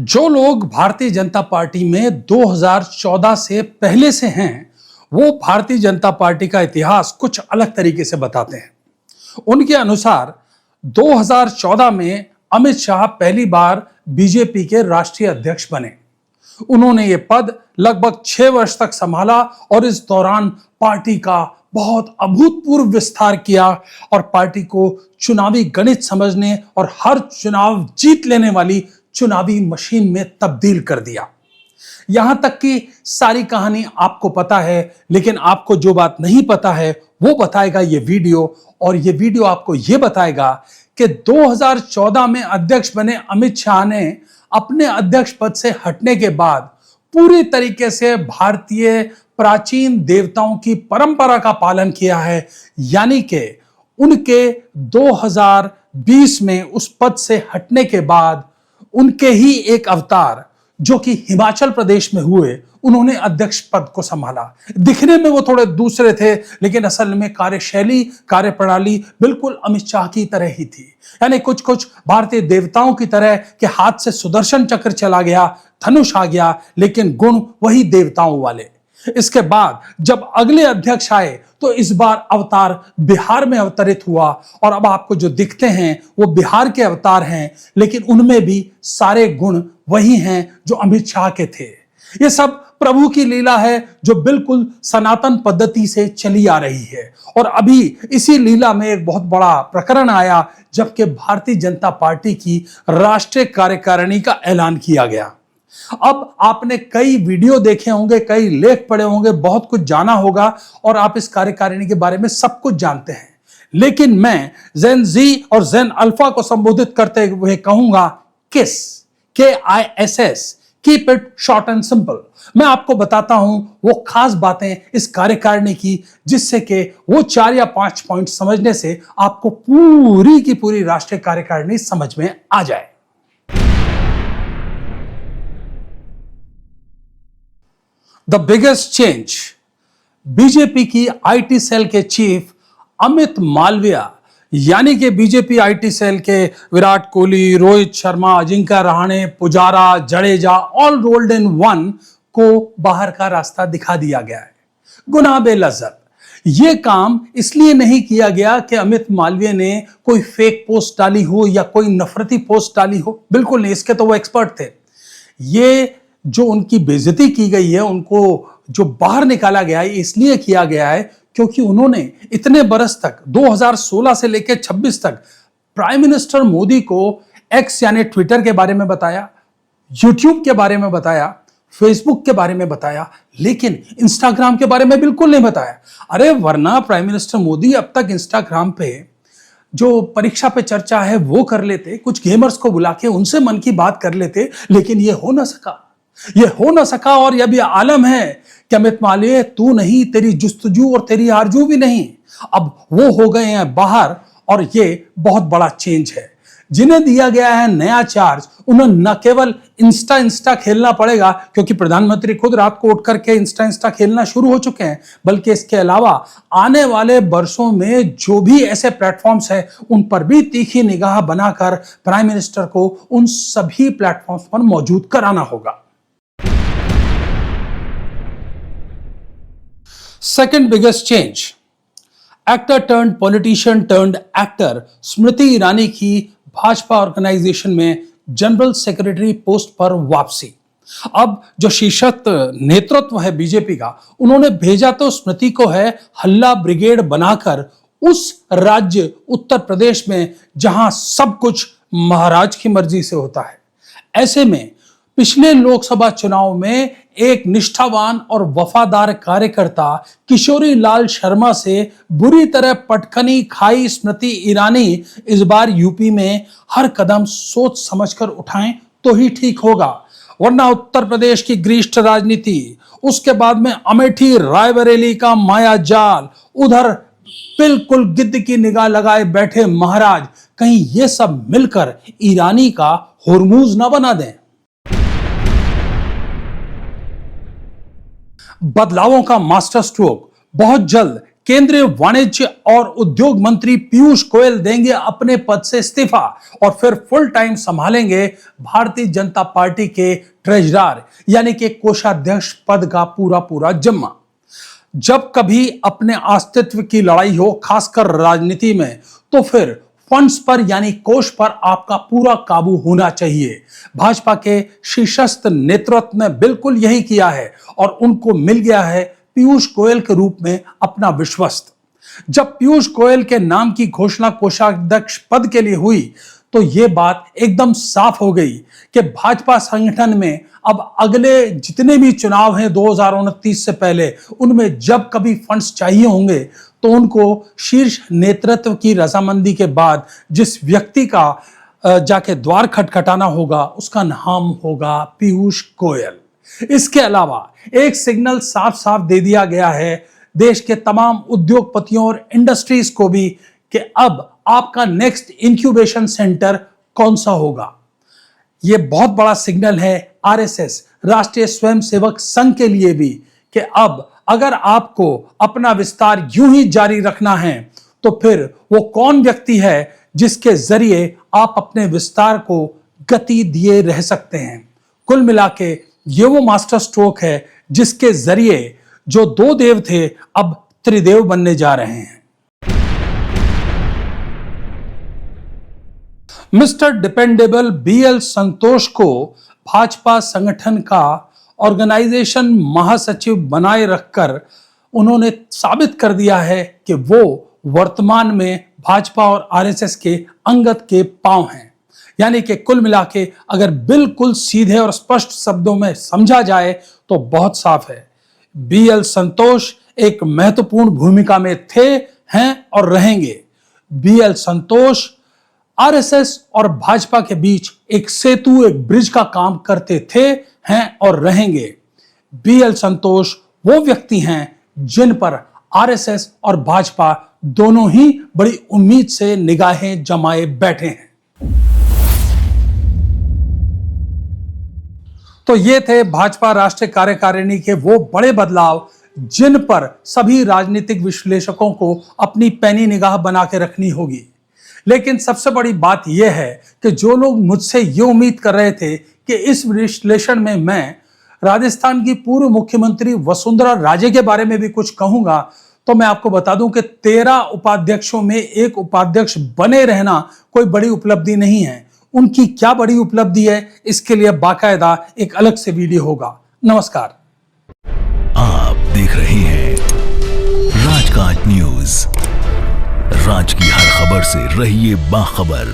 जो लोग भारतीय जनता पार्टी में 2014 से पहले से हैं, वो भारतीय जनता पार्टी का इतिहास कुछ अलग तरीके से बताते हैं। उनके अनुसार 2014 में अमित शाह पहली बार बीजेपी के राष्ट्रीय अध्यक्ष बने। उन्होंने ये पद लगभग 6 वर्ष तक संभाला और इस दौरान पार्टी का बहुत अभूतपूर्व विस्तार किया और पार्टी को चुनावी गणित समझने और हर चुनाव जीत लेने वाली चुनावी मशीन में तब्दील कर दिया। यहां तक कि सारी कहानी आपको पता है, लेकिन आपको जो बात नहीं पता है वो बताएगा ये वीडियो। और ये वीडियो आपको ये बताएगा कि 2014 में अध्यक्ष बने अमित शाह ने अपने अध्यक्ष पद से हटने के बाद पूरी तरीके से भारतीय प्राचीन देवताओं की परंपरा का पालन किया है। यानी कि उनके 2020 में उस पद से हटने के बाद उनके ही एक अवतार जो कि हिमाचल प्रदेश में हुए, उन्होंने अध्यक्ष पद को संभाला। दिखने में वो थोड़े दूसरे थे, लेकिन असल में कार्यशैली, कार्यप्रणाली बिल्कुल अमित शाह की तरह ही थी। यानी कुछ कुछ भारतीय देवताओं की तरह के हाथ से सुदर्शन चक्र चला गया, धनुष आ गया, लेकिन गुण वही देवताओं वाले। इसके बाद जब अगले अध्यक्ष आए तो इस बार अवतार बिहार में अवतरित हुआ और अब आपको जो दिखते हैं वो बिहार के अवतार हैं, लेकिन उनमें भी सारे गुण वही हैं जो अमित शाह के थे। ये सब प्रभु की लीला है जो बिल्कुल सनातन पद्धति से चली आ रही है। और अभी इसी लीला में एक बहुत बड़ा प्रकरण आया जबकि भारतीय जनता पार्टी की राष्ट्रीय कार्यकारिणी का ऐलान किया गया। अब आपने कई वीडियो देखे होंगे, कई लेख पढ़े होंगे, बहुत कुछ जाना होगा और आप इस कार्यकारिणी के बारे में सब कुछ जानते हैं। लेकिन मैं जेन जी और जेन अल्फा को संबोधित करते हुए कहूंगा किस, KISS, keep it short and simple. मैं आपको बताता हूं वो खास बातें इस कार्यकारिणी की जिससे कि वो 4 या 5 पॉइंट समझने से आपको पूरी की पूरी राष्ट्रीय कार्यकारिणी समझ में आ जाए। द बिगेस्ट चेंज, बीजेपी की आईटी सेल के चीफ अमित मालविया यानी कि बीजेपी आईटी सेल के Virat Kohli, Rohit Sharma, Ajinkya Rahane, Pujara, Jadeja all rolled in one को बाहर का रास्ता दिखा दिया गया है। गुनाह-ए-लज़्ज़त ये काम इसलिए नहीं किया गया कि अमित मालवीय ने कोई फेक पोस्ट डाली हो या कोई नफरती पोस्ट डाली हो, बिल्कुल नहीं, इसके तो वो एक्सपर्ट थे। ये जो उनकी बेइज्जती की गई है, उनको जो बाहर निकाला गया है, इसलिए किया गया है क्योंकि उन्होंने इतने बरस तक 2016 से लेकर 26 तक प्राइम मिनिस्टर मोदी को एक्स यानी ट्विटर के बारे में बताया, यूट्यूब के बारे में बताया, फेसबुक के बारे में बताया, लेकिन इंस्टाग्राम के बारे में बिल्कुल नहीं बताया। अरे वरना प्राइम मिनिस्टर मोदी अब तक इंस्टाग्राम पे जो परीक्षा पे चर्चा है वो कर लेते, कुछ गेमर्स को बुला के उनसे मन की बात कर लेते, लेकिन ये हो ना सका। और यह भी आलम है कि अमित मालवीय तू नहीं, तेरी जुस्तजू और तेरी आरजू भी नहीं, अब वो हो गए हैं बाहर। और ये बहुत बड़ा चेंज है। जिन्हें दिया गया है नया चार्ज, उन्हें न केवल इंस्टा खेलना पड़ेगा क्योंकि प्रधानमंत्री खुद रात को उठ करके इंस्टा खेलना शुरू हो चुके हैं, बल्कि इसके अलावा आने वाले वर्षों में जो भी ऐसे प्लेटफॉर्म्स हैं उन पर भी तीखी निगाह बनाकर प्राइम मिनिस्टर को उन सभी प्लेटफॉर्म्स पर मौजूद कराना होगा। Second biggest change, actor turned politician turned actor Smriti Irani की भाजपा ऑर्गेनाइजेशन में जनरल सेक्रेटरी पोस्ट पर वापसी। अब जो शीर्षक नेतृत्व है बीजेपी का, उन्होंने भेजा तो स्मृति को है हल्ला ब्रिगेड बनाकर उस राज्य उत्तर प्रदेश में जहां सब कुछ महाराज की मर्जी से होता है। ऐसे में पिछले लोकसभा चुनाव में एक निष्ठावान और वफादार कार्यकर्ता किशोरी लाल शर्मा से बुरी तरह पटखनी खाई स्मृति ईरानी इस बार यूपी में हर कदम सोच समझकर उठाएं तो ही ठीक होगा, वरना उत्तर प्रदेश की ग्रीष्ट राजनीति, उसके बाद में अमेठी रायबरेली का माया जाल, उधर बिल्कुल गिद्ध की निगाह लगाए बैठे महाराज, कहीं ये सब मिलकर ईरानी का हुरमूज न बना दें। बदलावों का मास्टर स्ट्रोक बहुत जल्द केंद्रीय वाणिज्य और उद्योग मंत्री पीयूष गोयल देंगे अपने पद से इस्तीफा और फिर फुल टाइम संभालेंगे भारतीय जनता पार्टी के ट्रेजरर यानी कि कोषाध्यक्ष पद का पूरा जिम्मा। जब कभी अपने अस्तित्व की लड़ाई हो, खासकर राजनीति में, तो फिर फंड्स पर यानी कोष पर आपका पूरा काबू होना चाहिए। भाजपा के शीर्षस्थ नेतृत्व ने बिल्कुल यही किया है और उनको मिल गया है पीयूष गोयल के रूप में अपना विश्वस्त। जब पीयूष गोयल के नाम की घोषणा कोषाध्यक्ष पद के लिए हुई तो यह बात एकदम साफ हो गई कि भाजपा संगठन में अब अगले जितने भी चुनाव हैं 2029 से पहले, उनमें जब कभी फंड्स चाहिए होंगे तो उनको शीर्ष नेतृत्व की रजामंदी के बाद जिस व्यक्ति का जाके द्वार खटखटाना होगा उसका नाम होगा पीयूष गोयल। इसके अलावा एक सिग्नल साफ साफ दे दिया गया है देश के तमाम उद्योगपतियों और इंडस्ट्रीज को भी कि अब आपका नेक्स्ट इंक्यूबेशन सेंटर कौन सा होगा। यह बहुत बड़ा सिग्नल है आरएसएस राष्ट्रीय स्वयंसेवक संघ के लिए भी कि अब अगर आपको अपना विस्तार यूं ही जारी रखना है तो फिर वो कौन व्यक्ति है जिसके जरिए आप अपने विस्तार को गति दिए रह सकते हैं। कुल मिला के ये वो मास्टर स्ट्रोक है जिसके जरिए जो दो देव थे अब त्रिदेव बनने जा रहे हैं। मिस्टर डिपेंडेबल बीएल संतोष को भाजपा संगठन का ऑर्गेनाइजेशन महासचिव बनाए रखकर उन्होंने साबित कर दिया है कि वो वर्तमान में भाजपा और आरएसएस के अंगद के पांव हैं। यानी कि कुल मिला के अगर बिल्कुल सीधे और स्पष्ट शब्दों में समझा जाए तो बहुत साफ है, बीएल संतोष एक महत्वपूर्ण भूमिका में थे, हैं और रहेंगे। बीएल संतोष आरएसएस और भाजपा के बीच एक सेतु, एक ब्रिज का काम करते थे, हैं और रहेंगे। बीएल संतोष वो व्यक्ति हैं जिन पर आरएसएस और भाजपा दोनों ही बड़ी उम्मीद से निगाहें जमाए बैठे हैं। तो ये थे भाजपा राष्ट्रीय कार्यकारिणी के वो बड़े बदलाव जिन पर सभी राजनीतिक विश्लेषकों को अपनी पैनी निगाह बना के रखनी होगी। लेकिन सबसे बड़ी बात यह है कि जो लोग मुझसे ये उम्मीद कर रहे थे कि इस विश्लेषण में मैं राजस्थान की पूर्व मुख्यमंत्री वसुंधरा राजे के बारे में भी कुछ कहूंगा, तो मैं आपको बता दूं कि 13 उपाध्यक्षों में एक उपाध्यक्ष बने रहना कोई बड़ी उपलब्धि नहीं है। उनकी क्या बड़ी उपलब्धि है इसके लिए बाकायदा एक अलग से वीडियो होगा। नमस्कार। आप देख रहे हैं राजकाज न्यूज। राज की हर खबर से रहिए बाखबर।